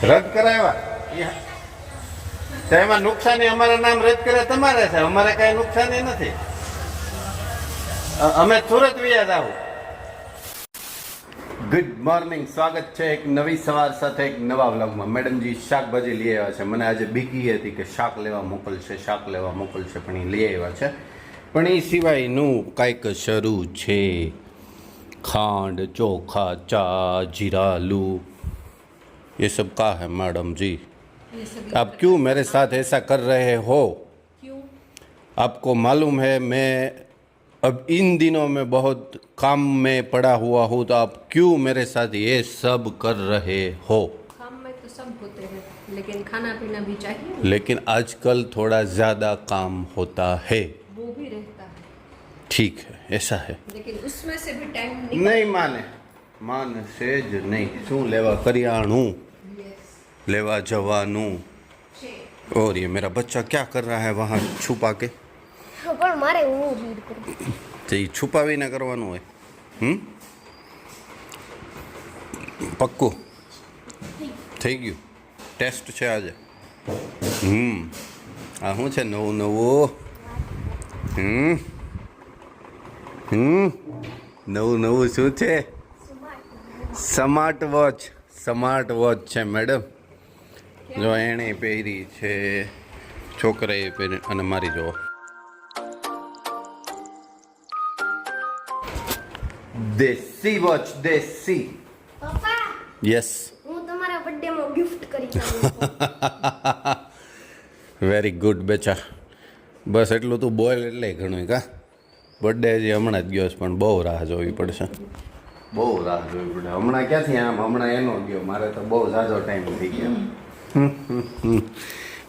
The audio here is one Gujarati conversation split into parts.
રદ કરાવ્યા તો એમાં નુકસાની અમારા નામ રદ કરે તમારે છે, અમારે કઈ નુકસાની નથી. અમે સુરત વ્યાજ આવું. ગુડ મોર્નિંગ, સ્વાગત છે એક નવી સવાર સાથે એક નવા વ્લોગમાં. મેડમજી શાકભાજી લઈ આવ્યા છે. મને આજે બીકી હતી કે શાક લેવા મોકલશે, પણ એ લઈ આવ્યા છે. પણ એ સિવાયનું કાંઈક શરૂ છે. खांड, चोखा, चा, जीरा, आलू, ये सब का है मैडम जी? आप क्यों मेरे साथ ऐसा कर रहे हो? क्यों? आपको मालूम है मैं अब इन दिनों में बहुत काम में पड़ा हुआ हूँ, तो आप क्यों मेरे साथ ये सब कर रहे हो? काम में तो सब होते हैं, लेकिन खाना पीना भी चाहिए. लेकिन आजकल थोड़ा ज़्यादा काम होता है. वो भी रहता है. ठीक है, ऐसा है. लेकिन उसमें से भी टाइम नहीं माने से ज नहीं. શું લેવા કરિયાણું લેવા જવાનું. और ये मेरा बच्चा क्या कर रहा है वहाँ छुपा के? પણ મારે હું રીડ કરું. તો એ છુપાવીને કરવાનું હોય. પક્કું થઈ ગયું. ટેસ્ટ છે આજે. આ શું છે નવું નવું શું છે? સ્માર્ટ વોચ છે મેડમ. જો એણે પહેરી છે, છોકરાએ પહેરી, અને મારી જો દેશી વોચ, દેશી. પપ્પા, યસ. હું તમારા બર્થડે માં ગિફ્ટ કરી છું. Very good બેચા. બસ એટલું તું બોલ એટલે ઘણું કા. બર્થડે હજી હમણાં જ ગયો છે, પણ બહુ રાહ જોવી પડશે. હમણાં ક્યાંથી આમ, હમણાં એનો ગયો. મારે તો બહુ ઝાઝો ટાઈમ થઈ ગયો.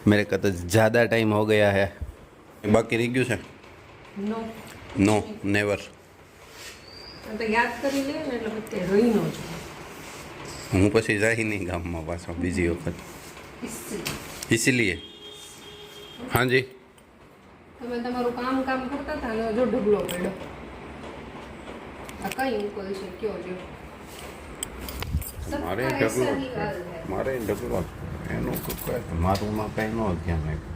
મેરે કા તો જ્યાદા ટાઈમ હો ગયા હે. બાકી રહી ગયું છે? નો નેવર. તો યાદ કરી લે ને, એટલે બધે રહી નો જ. હું પછી જાય નહીં ગામમાં પાછો બીજી વખત. ઇસીલીએ. હાજી, તમે તમારું કામ કરતા હતા ને, જો ઢગલો પડ્યો. આ કઈ અંકલ છે કયો જો? મારે ઢગલો એનું મારું માં કઈ ન ધ્યાન આપ્યું.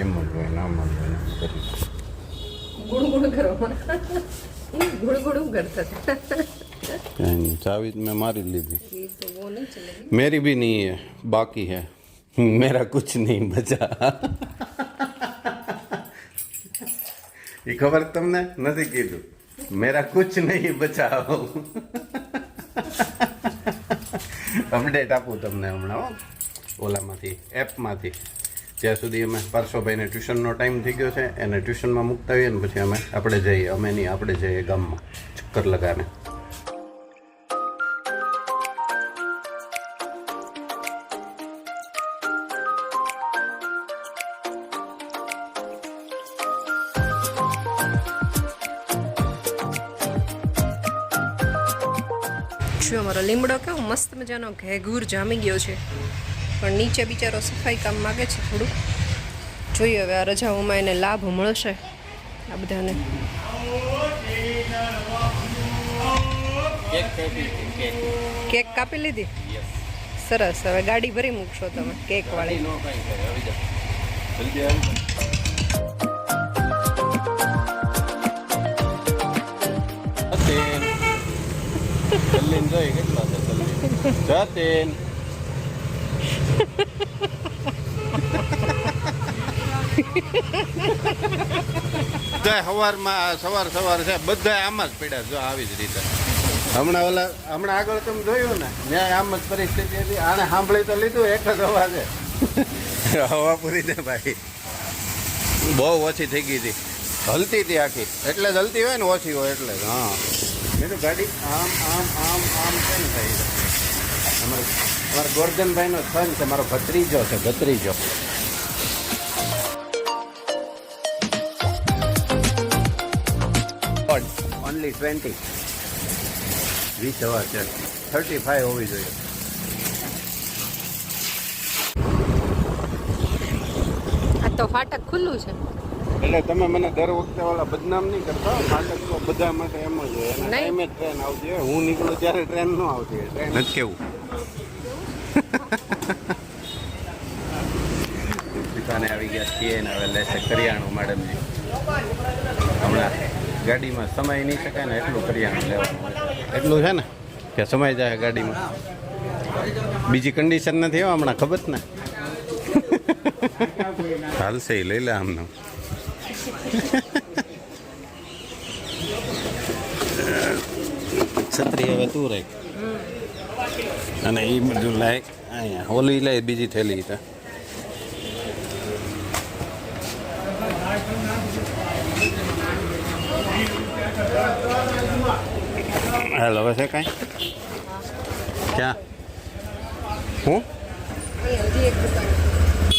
એમ જ હોય, નામ જ હોય કરી ગુડગુડ કરો. गुड़ करता था. चाबी मैं मारी लीधी. ये तो वो नहीं चलेगी. मेरी भी नहीं है, बाकी है. मेरा कुछ नहीं बचा. ये खबर तुमने नहीं कीधु. मेरा कुछ नहीं बचा. अपडेट आपू तमने हमणां ओलामांथी एपमांथी. ત્યાં સુધી અમે પાર્શ્વભાઈને ટ્યુશનનો ટાઈમ થઈ ગયો છે, એને ટ્યુશનમાં મૂકતા હોઈએ ને પછી આપણે જઈએ ગામમાં ચક્કર લગાને. જો અમારો લીમડો કેવો મસ્ત મજાનો ઘેઘૂર જામી ગયો છે, પણ નીચે બિચારો સફાઈ કામ માગે છે થોડું. જોઈએ હવે આ રજાઓમાં એને લાભ મળશે આ બધાને. કેક કાપી લીધી? સરસ. હવે ગાડી ભરી મૂકશો તમે કેક વાળી? સવાર છે બધા આમ જ પડ્યા. જો આવી જ રીતે હમણાં આગળ તમે જોયું ને, ત્યાં આમ જ પરિસ્થિતિ હતી. આને સાંભળી તો લીધું એક જ અવાજે. હવા પૂરી દે ભાઈ. બહુ ઓછી થઈ ગઈ હતી, હલતી હતી આખી. એટલે જ હલતી હોય ને, ઓછી હોય એટલે. હા, મેં તો ગાડી આમ કેમ થઈ? અમારા ગોરધનભાઈનો સન છે, મારો ભત્રીજો છે. ઓનલી 20 હવા છે. 35 હોવી જોઈએ. આ તો ફાટક ખુલ્લું છે. એટલે તમે મને દર વખતે વાળા બદનામ નહીં કરતા. ફાટક તો બધા માટે એમ જ હોય. એના ટાઈમે ટ્રેન આવતી હોય. હું નીકળું ત્યારે ટ્રેન ન આવતી હોય. ટ્રેન જ કેવું દુકાને આવી ગયા છીએ ને હવે લેશે કરિયાણું મેડમજી. હમણાં ગાડીમાં સમાય નહીં શકાય ને એટલું કરિયાણું લેવાનું હોય. એટલું છે ને કે સમાઈ જાય ગાડીમાં. બીજી કન્ડિશન નથી હો હમણાં, ખબર ને. હાલશે એ લઈ લે આમને. છત્રી હવે તું રાખ અને એ બધું લાય અહીંયા ઓલી લાય બીજી થેલી તો. હાલ હવે છે કાંઈ ક્યાં હું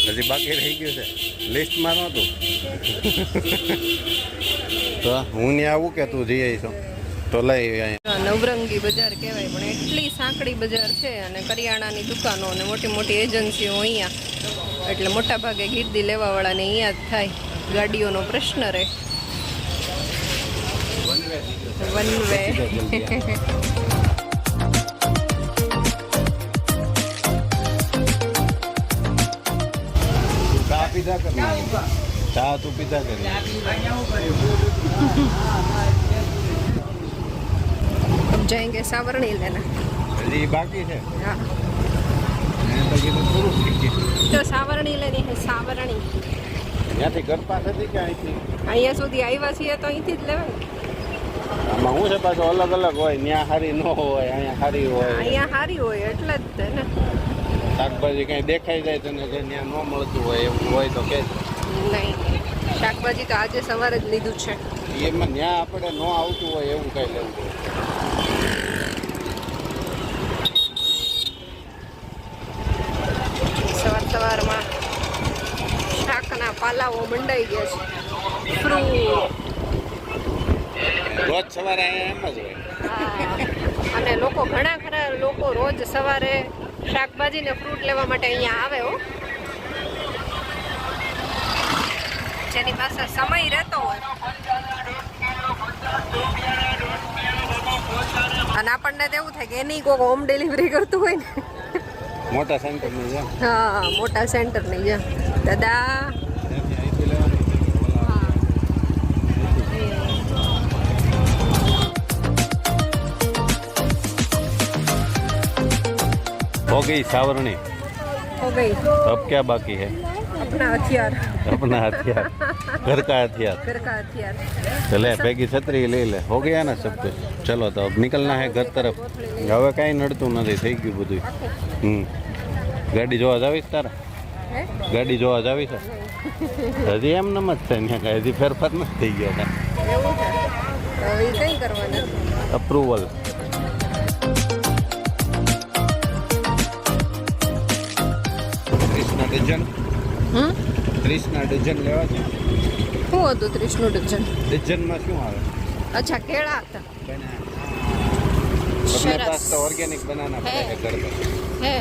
હજી બાકી રહી ગયું છે લિસ્ટમાં નહોતું. તો હું ત્યાં આવું કે તું જઈ આવીશ તો લઈ અહીંયા. નવરંગી બજાર કહેવાય પણ એટલી સાંકડી બજાર છે અને કરિયાણાની દુકાનો અને મોટી મોટી એજન્સીઓ અહીંયા, એટલે મોટા ભાગે ગીર્દી લેવાવાળાને અહીંયા જ થાય. ગાડીઓનો પ્રશ્ન રહે. One way. ચા પીધા કર, ચા તું પીધા કર. अब जाएंगे सावरणी लेना. હજી બાકી છે. हाँ એને તો કીધું પૂરું થઈ ગયું. तो सावरणी लेनी है. सावरणी ત્યાંથી ઘર પાસેથી કે અહીંથી? અહીંયા સુધી આવ્યા છીએ તો અહીંથી જ લેવાય. આમાં શું છે પાછું અલગ અલગ હોય, ત્યાં સારી ન હોય, અહીંયા સારી હોય. અહીંયા સારી હોય એટલે જ તે ને. શાકભાજી કઈ દેખાઈ જાય તને કે ત્યાં ન મળતું હોય એવું હોય તો કે નહીં, શાકભાજી તો આજે સવારે જ લીધું છે. એમાં ત્યાં આપણે ન આવતું હોય એવું કઈ લેવું હોય. સવાર સવારમાં શાકના પાલાઓ મંડાઈ ગયા છે. ફ્રૂટ રોજ સવારે અહીંયા એમ જ હોય. અને લોકો ઘણા ખરા લોકો રોજ સવારે શાકભાજી ને ફ્રૂટ લેવા માટે અહીંયા આવે હો. જેની પાસે સમય રહેતો હોય અને આપણને તો એવું થાય કે એની કોઈ હોમ ડિલિવરી કરતું હોય ને. મોટા સેન્ટરની જેમ. હા, મોટા સેન્ટરની જેમ. દાદા हो गई सावरणी. हो गई. अब क्या बाकी है? अपना हथियार. अपना हथियार, घर का हथियार. घर का हथियार. चले पैगी छतरी ले ले. हो गया ना सब कुछ. चलो तो अब निकलना है घर तरफ. હવે કાંઈ નડતું નથી, થઈ ગયું બધું. ગાડી જોવા જાવીશ તારે? ગાડી જોવા જાવી છે? હજી એમ નમ જ છે ત્યાં કાંઈ હજી ફેરફાર નથી થઈ ગયો કાંઈ. એવું છે. હવે કઈ કરવાના? અપ્રુવલ. ત્રીસના ડઝન. 30ના ડઝન લેવા છે. શું હતું 30નું ડઝન? ડઝનમાં શું આવે? અચ્છા, કેળા હતા. अपने पास तो ऑर्गेनिक बनाना पड़ेगा घर पे. है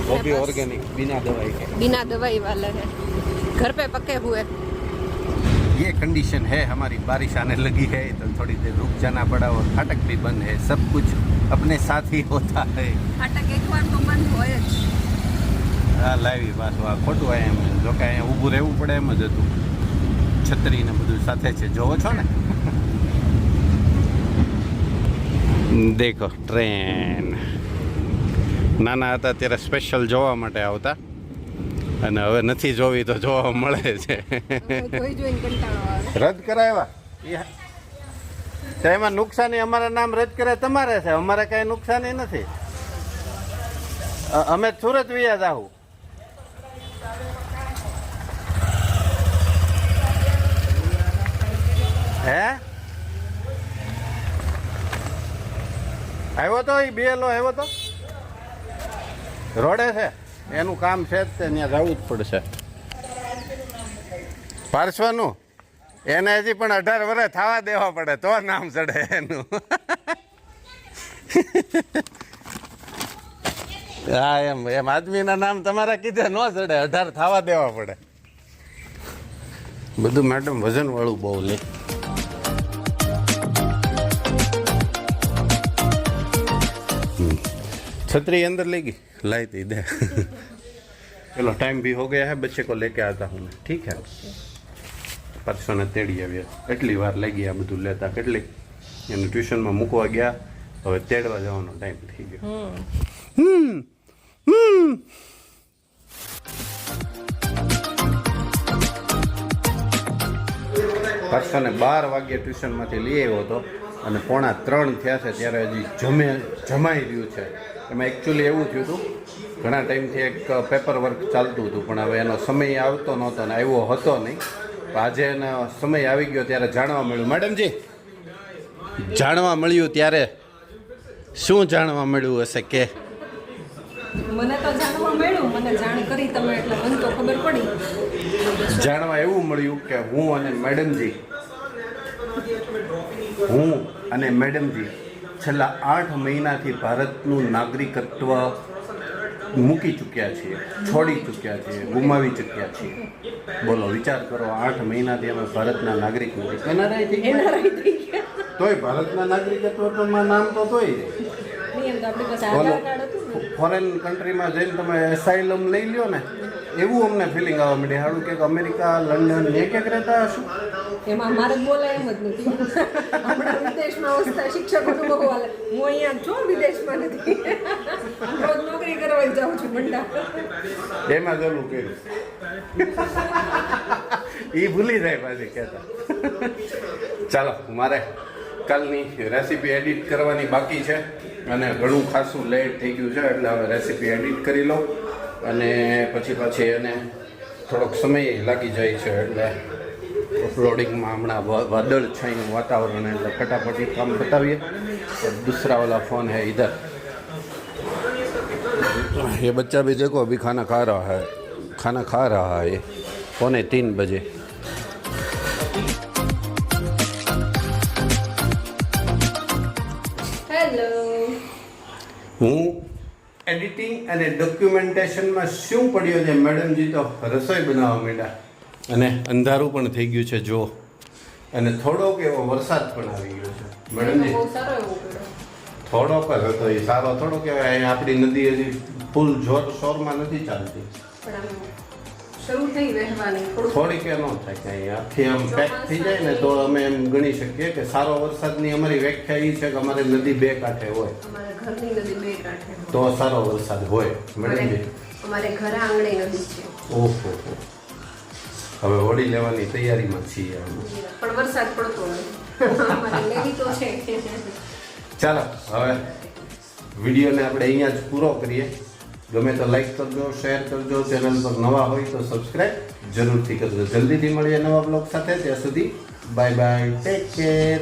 वो भी ऑर्गेनिक, बिना दवाई के. बिना दवाई वाला है, घर पे पके हुए. ये कंडीशन है हमारी. बारिश आने लगी है तो थोड़ी देर रुक जाना पड़ा और फाटक भी बंद है. सब कुछ अपने साथ ही होता है. फाटक एक વાર તો બંધ હોય જ. આ લાવી પાછું આ ખોટું એમ જો કે અહીંયા ઊભું રહેવું પડે એમ જ હતું. છત્રી ને બધું સાથે છે, જોવો છો ને. દેખો ટ્રેન. નાના હતા ત્યારે સ્પેશિયલ જોવા માટે આવતા અને હવે નથી જોવી તો જોવા મળે છે. જોઈ જોઈને કંટાળો આવે. રદ કરાવ્યા તો એમાં નુકસાની અમારા નામ રદ કરે તમારે છે, અમારે કાંઈ નુકસાની નથી. અમે સુરત વિયા જાહું. હે આવ્યો તો એ BLO આવ્યો તો રોડે છે, એનું કામ છે જ તે ત્યાં જવું જ પડશે. પાર્શ્વનું એને હજી પણ 18 વર્ષ થવા દેવા પડે તો નામ ચડે એનું. હા એમ આદમીના નામ તમારા કીધે ન ચડે, 18 થવા દેવા પડે. બધું મેડમ વજન વાળું બહુ લે. छतरी अंदर लेगी लाई थी दे चलो टाइम भी हो गया है बच्चे को लेके आता हूँ मैं ठीक है परसों ने तेड़ी આવ્યા એટલી વાર લાગી આ બધું લેતા કેટલી એને ટ્યુશનમાં મૂકવા ગયા હવે તેડવા જવાનો ટાઈમ થઈ ગયો પરસોં ને 12 વાગ્યે ટ્યુશનમાંથી લઈ આવ્યો હતો અને 2:45 થયા છે ત્યારે હજી જમાઈ રહ્યું છે એમાં એકચ્યુઅલી એવું થયું હતું ઘણા ટાઈમથી એક પેપર વર્ક ચાલતું હતું પણ હવે એનો સમય આવતો નહોતો ને આવ્યો હતો નહીં આજે એનો સમય આવી ગયો ત્યારે જાણવા મળ્યું મેડમજી જાણવા મળ્યું ત્યારે શું જાણવા મળ્યું હશે કે મને તો જાણવા મળ્યું મને જાણ કરી તમે એટલે મને તો ખબર પડી જાણવા એવું મળ્યું કે હું અને મેડમજી છેલ્લા 8 મહિનાથી ભારતનું નાગરિકત્વ મૂકી ચૂક્યા છીએ છોડી ચૂક્યા છીએ ગુમાવી ચૂક્યા છીએ બોલો વિચાર કરો 8 મહિનાથી અમે ભારતના નાગરિક નથી તોય ભારતના નાગરિકત્વમાં નામ તો તોય ફોરેન કન્ટ્રીમાં જઈને તમે એસાઇલમ લઈ લ્યો ને એવું અમને ફિલિંગ આવવા માંડી હાડું કે અમેરિકા લંડન એ ક્યાંક રહેતા હશું એમાં મારે બોલાય એમ જ નથી હમણાં વિદેશમાં આવતા શિક્ષકોનું બહુ હાલે હું અહીંયા છું વિદેશમાં નથી રોજ નોકરી કરવા જાઉં છું બંડા એમાં જ ઓલું કર્યું એ ભૂલી જાય પાછી કહેતા ચાલો મારે કાલની રેસીપી એડિટ કરવાની બાકી છે અને ઘણું ખાસું લેટ થઈ ગયું છે એટલે હવે રેસીપી એડિટ કરી લો અને પછી એને થોડોક સમય લાગી જાય છે એટલે અપલોડિંગમાં હમણાં વાદળ છાયું વાતાવરણ એટલે ફટાફટી કામ બતાવીએ दूसरा वाला फ़ोन है इधर ये बच्चा भी देखो अभी खाना खा रहा है 2:45 बजे હેલો હું એડિટિંગ અને ડોક્યુમેન્ટેશનમાં શું પડ્યો છે મેડમજી તો રસોઈ બનાવવા માંડ્યા અને અંધારું પણ થઈ ગયું છે જો અને થોડોક એવો વરસાદ પણ આવી ગયો છે મેડમજી બહુ સારો એવો પડ્યો થોડોક જ હતો એ સારો થોડો કહેવાય અહીંયા આપણી નદી હજી ફૂલ જોર શોરમાં નથી ચાલતી પણ આમ શરૂ થઈ વહેવાની થોડીક એ ન થાય કે અહીંયા આખી આમ પેક થઈ જાય ને તો અમે એમ ગણી શકીએ કે સારો વરસાદની અમારી વ્યાખ્યા એ છે કે અમારે નદી બે કાંઠે હોય અમારા ઘરની નદી બે કાંઠે તો સારો વરસાદ હોય મેડમજી અમારે ઘર આંગણે નદી છે ઓહો હવે હોળી લેવાની તૈયારીમાં છીએ અમે પણ વરસાદ પડતો નથી અમારે લેવી તો છે ચાલો હવે વિડીયોને આપણે અહીંયા જ પૂરો કરીએ ગમે તો લાઈક કરજો શેર કરજો ચેનલ પર નવા હોય તો સબસ્ક્રાઈબ જરૂરથી કરજો જલ્દીથી મળીએ નવા બ્લોગ સાથે ત્યાં સુધી બાય બાય ટેક કેર